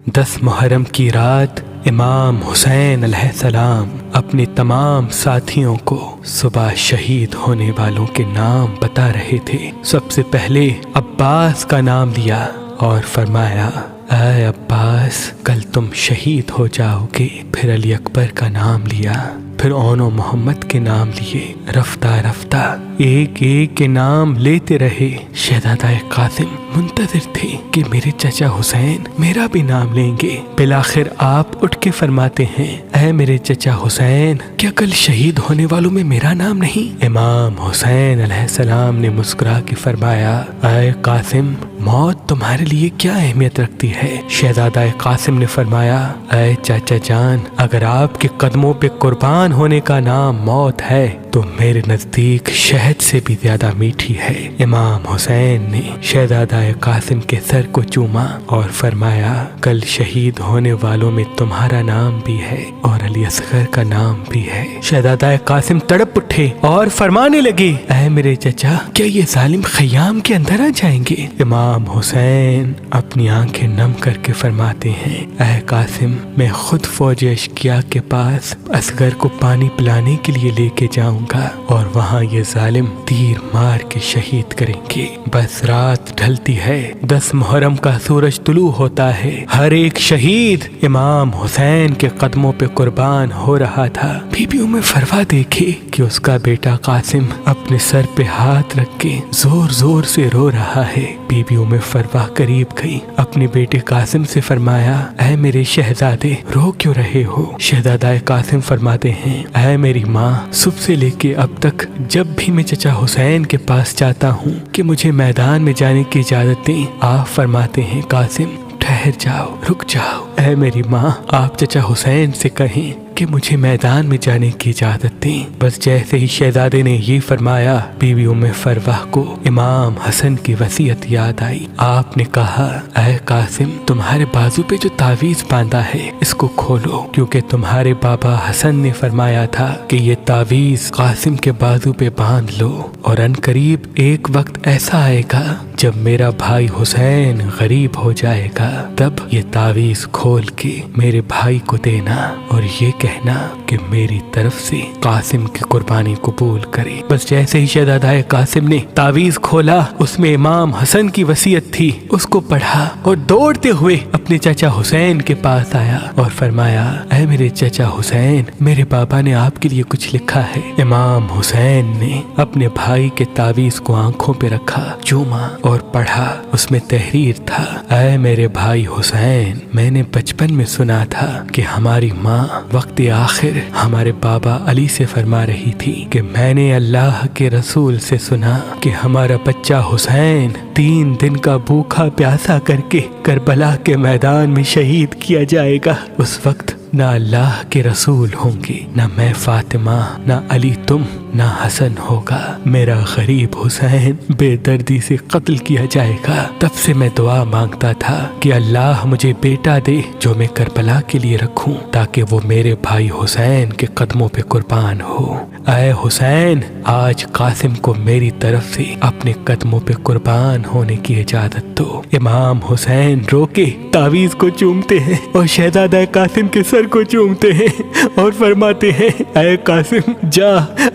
10 محرم کی رات امام حسین علیہ السلام اپنے تمام ساتھیوں کو صبح شہید ہونے والوں کے نام بتا رہے تھے۔ سب سے پہلے عباس کا نام لیا اور فرمایا، اے عباس کل تم شہید ہو جاؤ گے۔ پھر علی اکبر کا نام لیا، پھر اون و محمد کے نام لیے۔ رفتہ رفتہ ایک ایک کے نام لیتے رہے۔ شہزادہ قاسم منتظر تھے کہ میرے چچا حسین میرا بھی نام لیں گے۔ بالآخر آپ اٹھ کے فرماتے ہیں، اے میرے چچا حسین کیا کل شہید ہونے والوں میں میرا نام نہیں؟ امام حسین علیہ السلام نے مسکرا کے فرمایا، اے قاسم موت تمہارے لیے کیا اہمیت رکھتی ہے؟ شہزادہ قاسم نے فرمایا، اے چاچا جان اگر آپ کے قدموں پہ قربان ہونے کا نام موت ہے تو میرے نزدیک شہد سے بھی زیادہ میٹھی ہے۔ امام حسین نے شہزادہ قاسم کے سر کو چوما اور فرمایا، کل شہید ہونے والوں میں تمہارا نام بھی ہے اور علی اصغر کا نام بھی ہے۔ شہزادہ قاسم تڑپ اٹھے اور فرمانے لگے، اے میرے چچا کیا یہ ظالم خیام کے اندر آ جائیں گے؟ امام حسین اپنی آنکھیں نم کر کے فرماتے ہیں، اے قاسم میں خود فوج اشقیاء کے پاس اصغر کو پانی پلانے کے لیے لے کے جاؤں گا اور وہاں یہ ظالم تیر مار کے شہید کریں گے۔ بس رات ڈھلتی ہے، 10 محرم کا سورج طلوع ہوتا ہے۔ ہر ایک شہید امام حسین کے قدموں پہ قربان ہو رہا تھا۔ بی بی ام فروا دیکھے کہ اس کا بیٹا قاسم اپنے سر پہ ہاتھ رکھ کے زور زور سے رو رہا ہے۔ بی بی ام فروا قریب گئی، اپنے بیٹے قاسم سے فرمایا، اے میرے شہزادے رو کیوں رہے ہو؟ شہزادہ قاسم فرماتے ہیں، اے میری ماں صبح سے لے کے اب تک جب بھی میں چچا حسین کے پاس جاتا ہوں کہ مجھے میدان میں جانے کی اجازت دیں، آپ فرماتے ہیں قاسم ٹھہر جاؤ، رک جاؤ۔ اے میری ماں آپ چچا حسین سے کہیں کہ مجھے میدان میں جانے کی اجازت دیں۔ بس جیسے ہی شہزادے نے یہ فرمایا، بی بی ام فروا کو امام حسن کی وصیت یاد آئی۔ آپ نے کہا، اے قاسم تمہارے بازو پہ جو تعویذ باندھا ہے اس کو کھولو، کیونکہ تمہارے بابا حسن نے فرمایا تھا کہ یہ تعویذ قاسم کے بازو پہ باندھ لو اور ان قریب ایک وقت ایسا آئے گا جب میرا بھائی حسین غریب ہو جائے گا، تب یہ تعویذ کھول کے میرے بھائی کو دینا اور یہ کہنا کہ میری طرف سے قاسم کی قربانی قبول کرے۔ بس جیسے ہی شہزادہ قاسم نے تعویذ کھولا، اس میں امام حسن کی وصیت تھی، اس کو پڑھا اور دوڑتے ہوئے اپنے چچا حسین کے پاس آیا اور فرمایا، اے میرے چچا حسین میرے بابا نے آپ کے لیے کچھ لکھا ہے۔ امام حسین نے اپنے بھائی کے تعویذ کو آنکھوں پہ رکھا، چوما اور پڑھا۔ اس میں تحریر تھا، اے میرے بھائی حسین میں نے بچپن میں سنا تھا کہ ہماری ماں وقت آخر ہمارے بابا علی سے فرما رہی تھی کہ میں نے اللہ کے رسول سے سنا کہ ہمارا بچہ حسین 3 دن کا بھوکا پیاسا کر کے کربلا کے میدان میں شہید کیا جائے گا۔ اس وقت نہ اللہ کے رسول ہوں گے، نہ میں فاطمہ، نہ علی تم، نہ حسن ہوگا۔ میرا غریب حسین بے دردی سے قتل کیا جائے گا۔ تب سے میں دعا مانگتا تھا کہ اللہ مجھے بیٹا دے جو میں کربلا کے لیے رکھوں تاکہ وہ میرے بھائی حسین کے قدموں پہ قربان ہو۔ اے حسین آج قاسم کو میری طرف سے اپنے قدموں پہ قربان ہونے کی اجازت دو۔ امام حسین رو کے تعویذ کو چومتے ہیں اور شہزادہ قاسم کے سر کو چومتے ہیں اور فرماتے ہیں، اے قاسم جا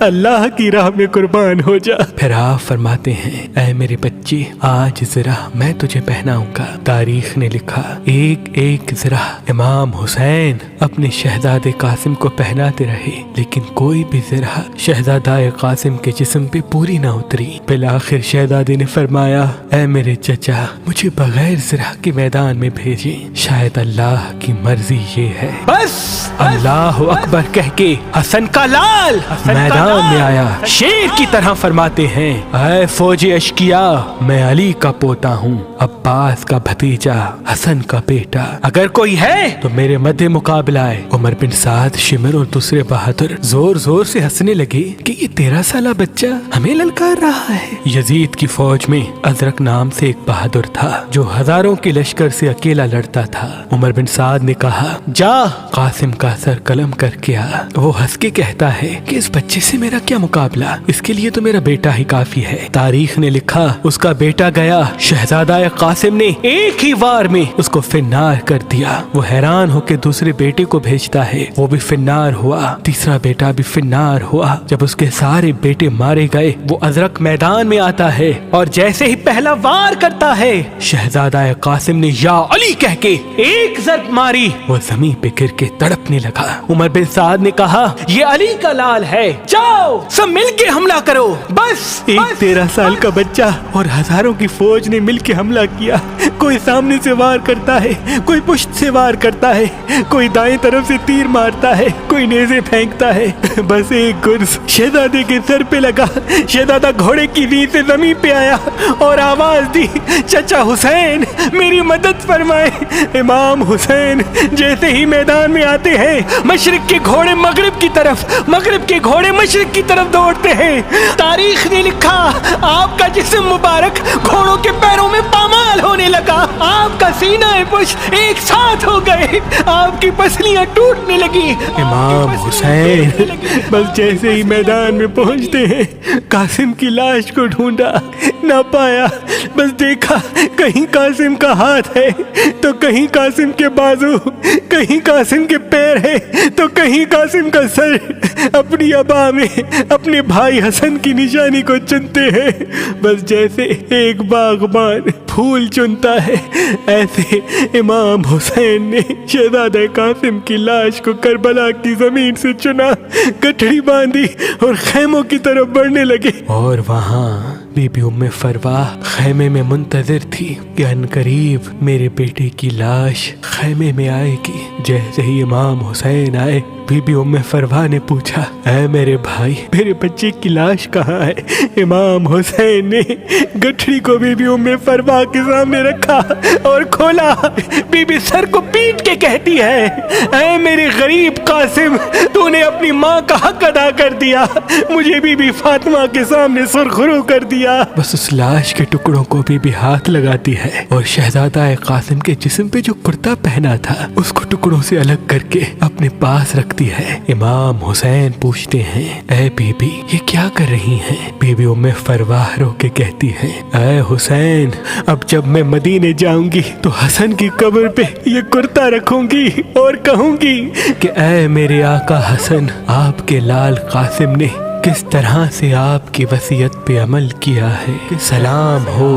اللہ کی راہ میں قربان ہو جا۔ پھر آپ فرماتے ہیں، اے میرے بچے آج ذرا میں تجھے پہناؤں گا۔ تاریخ نے لکھا ایک ایک ذرا امام حسین اپنے شہزادے قاسم کو پہناتے رہے، لیکن کوئی بھی ذرا شہزادہ قاسم کے جسم پہ پوری نہ اتری۔ بالآخر شہزادے نے فرمایا، اے میرے چچا مجھے بغیر ذرا کے میدان میں بھیجیں، شاید اللہ کی مرضی یہ ہے۔ بس اللہ اکبر کہہ کے حسن کا لال میدان میں آیا، شیر کی طرح فرماتے ہیں، اے فوج اشقیاء میں علی کا پوتا ہوں، عباس کا بھتیجا، حسن کا بیٹا، اگر کوئی ہے تو میرے مد مقابلہ ہے۔ عمر بن سعد، شمر اور دوسرے بہادر زور زور سے ہنسنے لگے کہ یہ 13 سالہ بچہ ہمیں للکار رہا ہے۔ یزید کی فوج میں ازرق نام سے ایک بہادر تھا جو ہزاروں کے لشکر سے اکیلا لڑتا تھا۔ عمر بن سعد نے کہا، جا قاسم کا سر قلم کر کے وہ ہنس کے کہتا ہے کہ اس بچے سے میرا کیا مقابلہ، اس کے لیے تو میرا بیٹا ہی کافی ہے۔ تاریخ نے لکھا اس کا بیٹا گیا، شہزادہ قاسم نے ایک ہی وار میں اس کو فنار کر دیا۔ وہ حیران ہو کے دوسرے بیٹے کو بھیجتا ہے، وہ بھی فنار ہوا، تیسرا بیٹا بھی فنار ہوا۔ جب اس کے سارے بیٹے مارے گئے وہ ازرق میدان میں آتا ہے اور جیسے ہی پہلا وار کرتا ہے شہزادہ قاسم نے یا علی کہہ کے ایک ضرب ماری، وہ زمین پہ گر کے تڑپنے لگا۔ عمر بن سعد نے کہا یہ علی کا لال ہے، جاؤ سب مل کے حملہ کرو۔ بس ایک 13 سال کا بچہ اور ہزاروں کی فوج نے مل کے حملہ کیا۔ کوئی سامنے سے وار کرتا ہے، کوئی پشت سے وار کرتا ہے، کوئی دائیں طرف سے تیر مارتا ہے، کوئی نیزے پھینکتا ہے۔ بس ایک گرز شہزادے کے سر پہ لگا، شہزادہ گھوڑے کی ریت سے زمین پہ آیا اور آواز دی چچا حسین میری مدد فرمائے۔ امام حسین جیسے ہی میدان میں آتے ہیں مشرق کے گھوڑے مغرب کی طرف، مغرب کے گھوڑے مشرق کی طرف دوڑتے ہیں۔ تاریخ نے لکھا آپ کا جسم مبارک گھوڑوں کے پیروں میں پامال ہونے لگا، آپ کا سینہ پشت ایک ساتھ ہو گئے، آپ کی پسلیاں ٹوٹنے لگی۔ امام حسین بس جیسے ہی میدان میں پہنچتے ہیں قاسم کی لاش کو ڈھونڈا، نہ پایا، بس دیکھا کہیں قاسم کا ہاتھ ہے تو کہیں قاسم کے بازو، کہیں قاسم کے پیر ہے تو کہیں قاسم کا سر۔ اپنی ابا میں اپنے بھائی حسن کی نشانی کو چنتے ہیں، بس جیسے ایک باغبان پھول چنتا ہے ایسے امام حسین نے شہزادہ قاسم کی لاش کو کربلا کی زمین سے چنا، گٹھڑی باندھی اور خیموں کی طرف بڑھنے لگے۔ اور وہاں بی بی ام فروا خیمے میں منتظر تھی کہ عنقریب میرے بیٹے کی لاش خیمے میں آئے گی۔ جیسے ہی امام حسین آئے بی بی ام فروا نے پوچھا اے میرے بھائی میرے بچے کی لاش کہاں ہے؟ امام حسین نے گٹھڑی کو بی بی ام فروا کے سامنے رکھا اور کھولا۔ بی بی سر کو پیٹ کے کہتی ہے اے میرے غریب قاسم تو نے اپنی ماں کا حق ادا کر دیا، مجھے بی بی فاطمہ کے سامنے سرخرو کر دیا۔ بس اس لاش کے ٹکڑوں کو بی بی ہاتھ لگاتی ہے اور شہزادہ قاسم کے جسم پہ جو کرتا پہنا تھا اس کو ٹکڑوں سے الگ کر کے اپنے پاس رکھتی ہے۔ امام حسین پوچھتے ہیں اے بی بی یہ کیا کر رہی ہیں؟ بی بی ام فروا رو کے کہتی ہے اے حسین اب جب میں مدینے جاؤں گی تو حسن کی قبر پہ یہ کرتا رکھوں گی اور کہوں گی کہ اے میرے آقا حسن آپ کے لال قاسم نے کس طرح سے آپ کی وصیت پہ عمل کیا ہے، سلام ہو